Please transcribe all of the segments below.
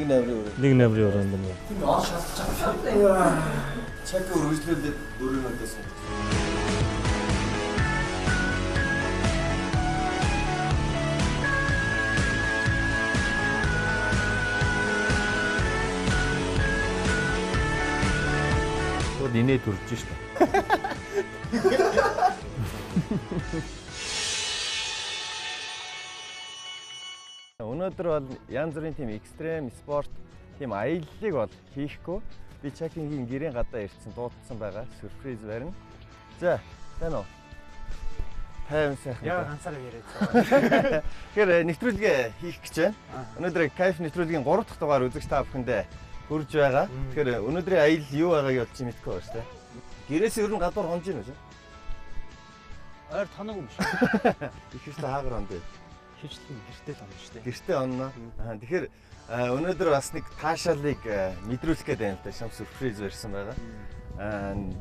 Нэг намрын өрөөнд юм. Чак үргэлжлүүлээд өрөөнөөдөө сууж. Инээ төрж шít. Өнөөдөр бол янз бүрийн тийм экстрем спорт, тийм аяллыг бол хийхгүй. Би Чакингийн гэрийн гадаа ирсэн дуудсан байгаа. Сюрприз барина. За, тань уу. Тайван сайхан. Яа ганцаараа яриад. Тэгэхээр нэвтрүүлгээ хийх гэж байна. Өнөөдөр кайф нэвтрүүлгийн 3 дахь дугаар үзэгч та бүхэндээ хүрж байгаа. Тэгэхээр өнөөдрийн аялал юу байгааг олж мэдгүй байна шүү дээ. Гэрээс ер нь гадуур хонж ийн үү? Ойр тоног юм шиг. Ихэвчлэн хаагар онд. Хичлэн гэртэл онно шүү дээ. Гэртээ онно. Тэгэхээр өнөөдөр бас нэг таашаалыг мэдрүүлэх гээд байна л да. Шам сюрприз барьсан байгаа.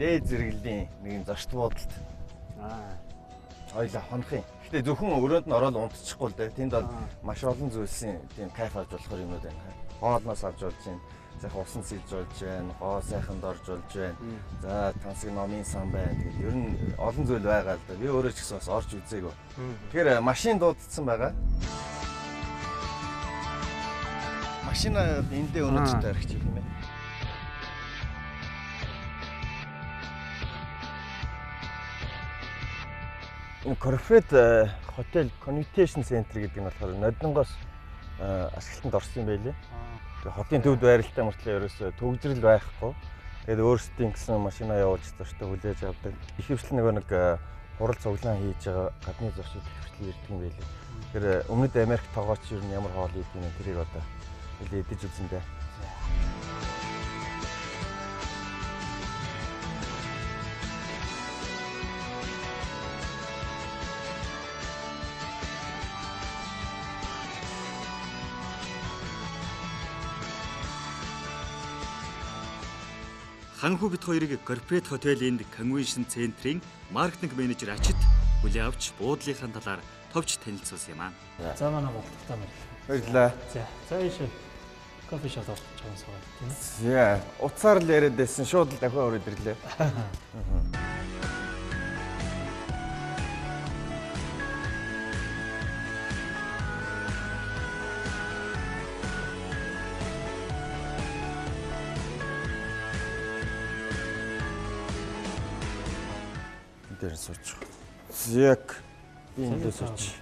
Дээд зэрэглэлийн нэгэн зочд буудалд. Ойлоо хонохын. Гэтэ зөвхөн өрөөнд нь ороод унтчихгүй л дээ. Тэнд бол маш олон зүйлсийн тийм кайф авч болохоор юмуд байна. Хоолноос авч болж байна. Сайхан усан сэлж болж байна. Гоо сайхан дорж болж байна. За тансаг номын сан байна. Тэгээд ер нь олон зүйл байгаа л да. Би өөрөө ч гэсэн бас орж үзээгүй. Тэгэхээр машин дуудсан байгаа. Машина эндээ өнөөдөр тарих юм ээ. Энэ корпорат хотел commutation center гэдэг нь болохоор Нодингоос ашиглалтанд орсон юм байлээ. Тэгээ хотын төвд байралтай мөртлөө ерөөсөө төгжрэл байхгүй. Тэгээд өөрсдийн гэсэн машинаа явуулж зочтой хүлээж авдаг. Ихэвчлэн нэг хурал цуглаан хийж байгаа гадны зочид ихэвчлэн ирдэг юм байлээ. Тэгэхээр өмнөд Америк тоогооч ер нь ямар хоол идэв юм тэрийг одоо хэлээ идэж үзэн дээ. Ханху бит хоёрыг корпорат хотелийн конвеншн центрийн маркетинг менежер Ачид хүлээ авч буудлынхаа талаар товч танилцуулсан юм аа. За манай бодлоготой мэр. Баярлалаа. За ийш кофе шоп авах чамсаа тийм ээ. За уцаар л яриад байсан шууд л дахин ороод ирлээ. Дээр сууч. Яг энд сууч.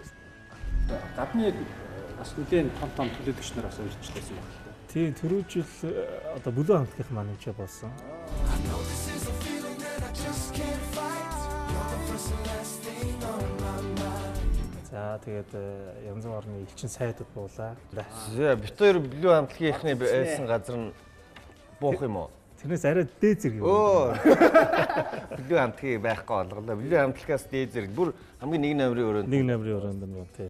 Гадны яг бас нэгэн том төлөөлөгч нар бас урьдчилсан байна л да. Тий, түрүү жил одоо бүлээн хамтлагийн менежер болсон. За тэгээд янз бүрийн элчин сайдууд буулаа. За бит хоёр бүлээн хамтлагийнхны байсан газар нь буух юм уу? Тэрнээс арай дээд зэрэг юм. Бүлээн хамтлагийг байхгүй болголоо. Бүлээн хамтлагаас дээд зэрэг бүр хамгийн нэг намрын өрөөнд. Нэг намрын өрөөнд нь тий.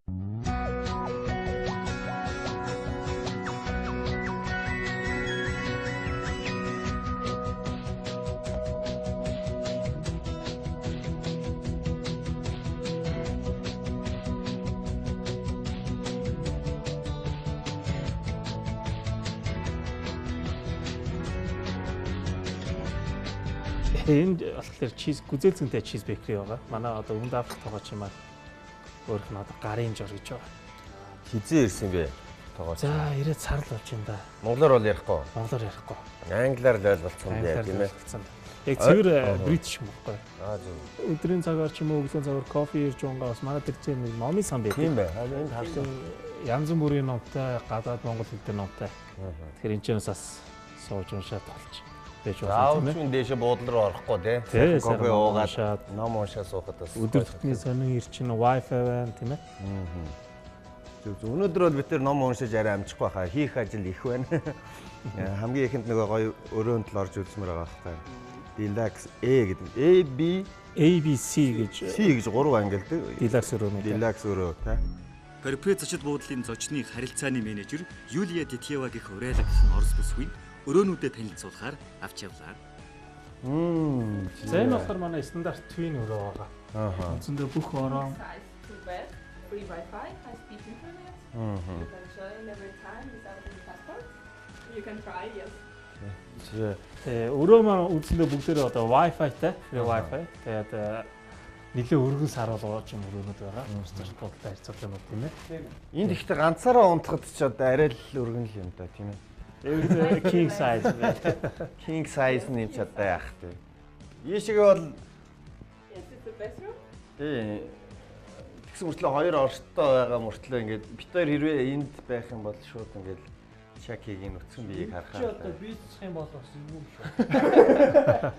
Энд болохоор чиз гүзээлцэнтэй чиз бекери байгаа. Манай одоо Өмнөд Африк тоогооч юм аа. Өөрөх нь одоо гарын жор гэж байгаа. Хизээ ирсэн бэ? Тоогооч. За ирээд сарл болж юм да. Монголоор бол ярихгүй. Монголоор ярихгүй. Англиар л ойлголцсон байх тийм ээ. Яг цэвэр бритиш юм баггүй. Зөв. Өдрийн цагаар ч юм уу өглөөний цагаар кофе ирж унгаас манай тэр чинь номын сан байдаг. Тийм бай. Энд харсан. Янз бүрийн номтой, гадаад монгол хэлтэй номтой. Тэгэхээр энэ ч бас сууж уншаад толч. Аавчын дэше буудлын руу орохгүй тий. Кофе уугаад ном уншаа суухад бас өдөр тутмын сонин ир чинь Wi-Fi байна тийм ээ. Зөв. Өнөөдөр бол бид тэр ном уншиж арай амжихгүй хаа. Хийх ажил их байна. Хамгийн ихэнд нөгөө гоё өрөөнд л орж үзмээр байгаа хаа. Deluxe A гэдэг. ABC гэж. C гэж 3 ангилдаг. Deluxe өрөө. Deluxe өрөө тий. Корпорат зочид буудлын зочны харилцааны менежер Юлия Тетьева гэх урайлаг гэсэн орос бүсгүй өрөөнүүдэд танилцуулахаар авч явлаа. За энэ болохоор манай стандарт twin өрөө байгаа. Үндсэндээ бүх орон free Wi-Fi, high speed internet. You can join every time without any passport. You can try, yes. Тэгээ Тэгээ өрөө маань үзэндээ бүгдээрээ одоо Wi-Fi-тай, free Wi-Fi. Тэгээд нэлээ өргөн сар болгож юм өрөөнүүд байгаа. Устж бодлоо харьцуулах юм тийм ээ. энд ихтэй ганцаараа унтахад ч одоо арай л өргөн л юм да тийм ээ. King size байна. King size нэм чадаа яах вэ? Ийшээгээ бол Yes, it's the best room. тий тэгсэн мөртлөө хоёр орштой байгаа мөртлөө ингээд бит хоёр хэрвээ энд байх юм бол шууд ингээд чакигийн нүцгэн биеийг харахаа. Чи одоо бизнесх юм бол бас юм шүү.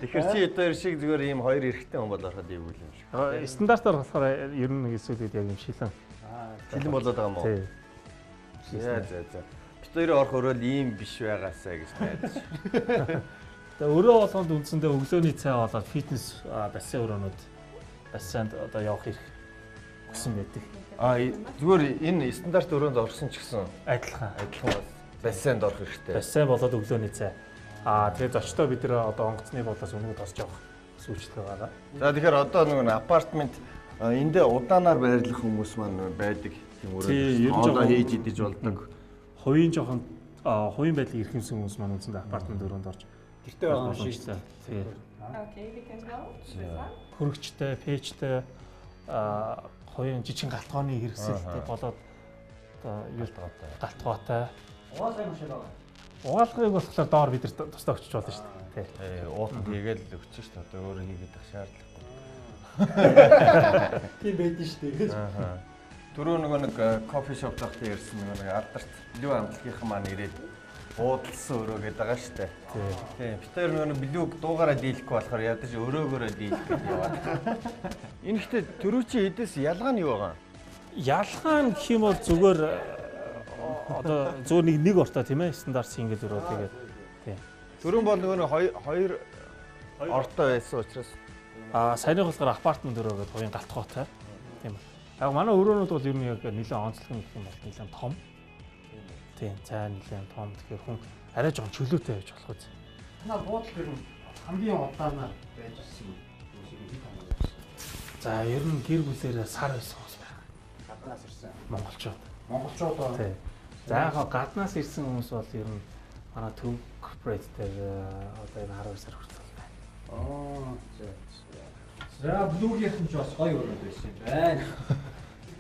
Тэгэхээр чи одоо шиг зүгээр ийм хоёр эрэгтэй хүн бол ороход ийг үл юм шиг. Стандартаар болохоор ер нь нэг эсвэл яг юм шилэн. Шилэн болоод байгаа юм уу? Тий. За. Бит хоёрын орох өрөөл ийм биш байгаасаа гэж найдаж. Тэгээ өрөө болгонд үндсэндээ өглөөний цай болоод фитнес бассейн өрөөнүүд бассейнд одоо явах хэрэг гэсэн байдаг. Зүгээр энэ стандарт өрөөнд орсон ч гэсэн Адилхан. бас бассейнд орох хэрэгтэй. Бассейн болоод өглөөний цай. Тэгээд зочдоо бид нэр одоо онгоцны болоос өмнө тосч явах сүүлчилгээ байгаа. За тэгэхээр одоо нэг апартмент эндээ удаанаар байрлах хүмүүс маань байдаг тийм өрөө хийж идэж болдог. Хувийн жоохон хувийн байдлыг эрхэмсэн хүмүүс маань үндсэндээ апартмент өрөөнд орж гэртээ байгаа юм шиг л. Тий. Okay, we can go. This one. Хөрөгчтэй, пэйжтэй хоёрын жижиг галтгооны хэрэгсэлтэй болоод одоо юу галтгоотой. Угаалгыг машин байгаа. Угаалгыг болохоор доор бид нар тусдаа өчөж болно шүү дээ. Тий. Уутанд хийгээл өгч шүү дээ. Одоо өөрөө хийгээд ах шаардлагагүй. Тийм байдэн шүү дээ. Түрүү нэг кофе шоп захтай ярьсан нэг алдарт билүү амтлагийнхан маань ирээд буудалсан өрөө гэдэг байгаа шүү дээ. Тийм. Бид тэр нэг билүүг дуугаараа дийлэхгүй болохоор ядаж өрөөгөөрөө дийлэх гэж яваад. Энэ ихтэй түрүү чи эдээс ялгаа нь юу байгаа? Ялгаа нь гэх юм бол зүгээр одоо зүгээр нэг ортой тийм ээ стандарт сингл өрөө тэгээд тийм. Түрүүн бол нөгөө хоёр ортой байсан учраас саяны болохоор апартмент өрөө гэдэг хоёрын галтгоотой. Тийм. Яг манай өрөөнүүд бол ер нь яг нэлээд онцлог гэх юм бол нэлээд том. Тийм, цай нэлээд том. Тэгэхээр хүн арай жоохон чөлөөтэй байж болох үз. Манай буудал гэр хамгийн удаанаар байж ирсэн юм. За ер нь гэр бүлээрээ сар байсан хүмүүс байна. Гаднаас ирсэн монголчууд байна. Тийм. За яг гаднаас ирсэн хүмүүс бол ер нь манай төв корпорат дээр одоо энэ 12 сар хүртэл байна. За блугийнхэн ч бас гоё өрөөнд байсан юм байна.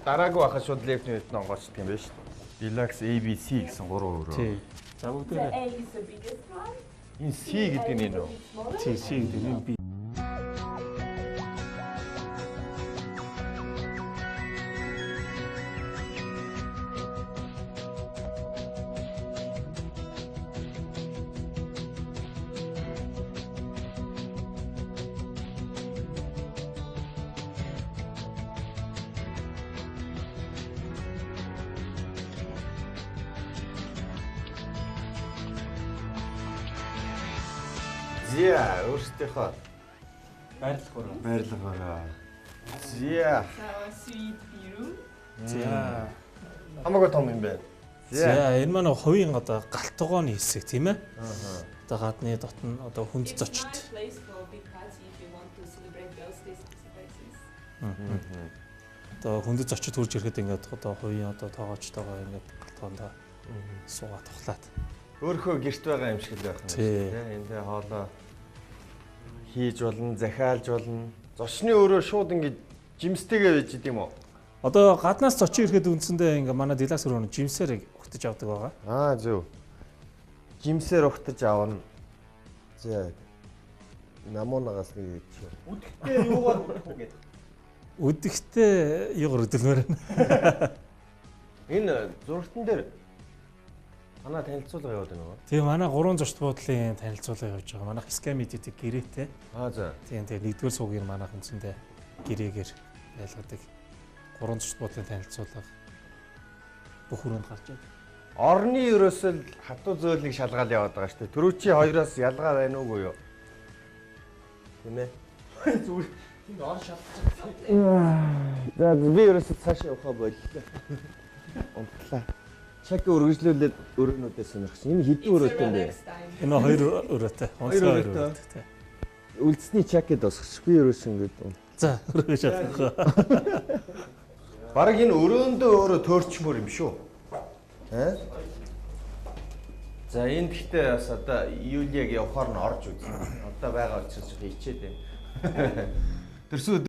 Дараагүй байхад шууд лефтнэт онгоочдөг юм байна шүү дээ. Deluxe ABC гэсэн 3 өрөө. Тий. За The бүгдээ A is the biggest one. Энэ C гэдэг нь юу? тий гэдэг нь би Зя өөртөөхөө байрлах байгаа. Зя So sweet view. За хамаагүй том юм байна. За энэ маань хувийн одоо галтгооны хэсэг тийм ээ. Одоо гадны дотн одоо хүнд It's зочд. nice place for big party if you want to celebrate birthdays places. Одоо хүнд зочд хурж ирэхэд ингээд одоо хувийн одоо тоогоочтойгоо ингээд галтгоондоо суугаад тухлаад. Өөрөө гэрт байгаа юм шиг л байх юм Тий. шүү дээ. Эндээ хоолоо хийж болно, захиалж болно. Зочны өөрөө шууд ингэж жимстэйгээ байж идэм үү? Одоо гаднаас зочин ирэхэд үндсэндээ ингээ манай Deluxe өрөө жимсээр өгтөж авдаг байгаа. Зөв. Жимсээр ухтаж аавна. За. Намуунагаас нэг чи. Үдгтээ юугаар үдэх үү гэдэг. Үдэхтэй юугаар өдөлмөр байна. Энэ зургатан дээр манай танилцуулга яваад байна уу? Тэгээ манай 3 зочд буудлын танилцуулга явж байгаа. Манайх Sky Media-тэй гэрээтэй. За. Тийм тэгээ нэгдүгээр суугийн манайх үндсэндээ гэрээгээр байлгадаг. 3 зочд буудлын танилцуулга бүх хүрээнд гарч байна. Орны ерөөсөл хатуу зөөлийг шалгаал яваад байгаа шүү дээ. Түрүү чи хоёроос ялгаа байна уугүй юу? Тийм ээ. Зүгээр тийм ор шалтгаан. За би ерөөсөө цаашаа явахаа боллоо. Унтлаа. Чак үргэлжлүүлээд өрөөнүүдээ сонирхсон. Энэ хэдэн өрөөтэй юм бэ? Next time. Энэ хоёр өрөөтэй. Онцгой Хоёр өрөөтэй. Үлдсний чакэд босгоч. Би ерөөсөө ингэж. За өрөөгөө шатахгүй. Бараг энэ өрөөндөө өөрөө төөрчмөр юм шүү. За энэ гэхдээ бас одоо Юлиаг явахаар нь орж үзсэн. Одоо байгаа учраас их хичээд байна. Тэрсүү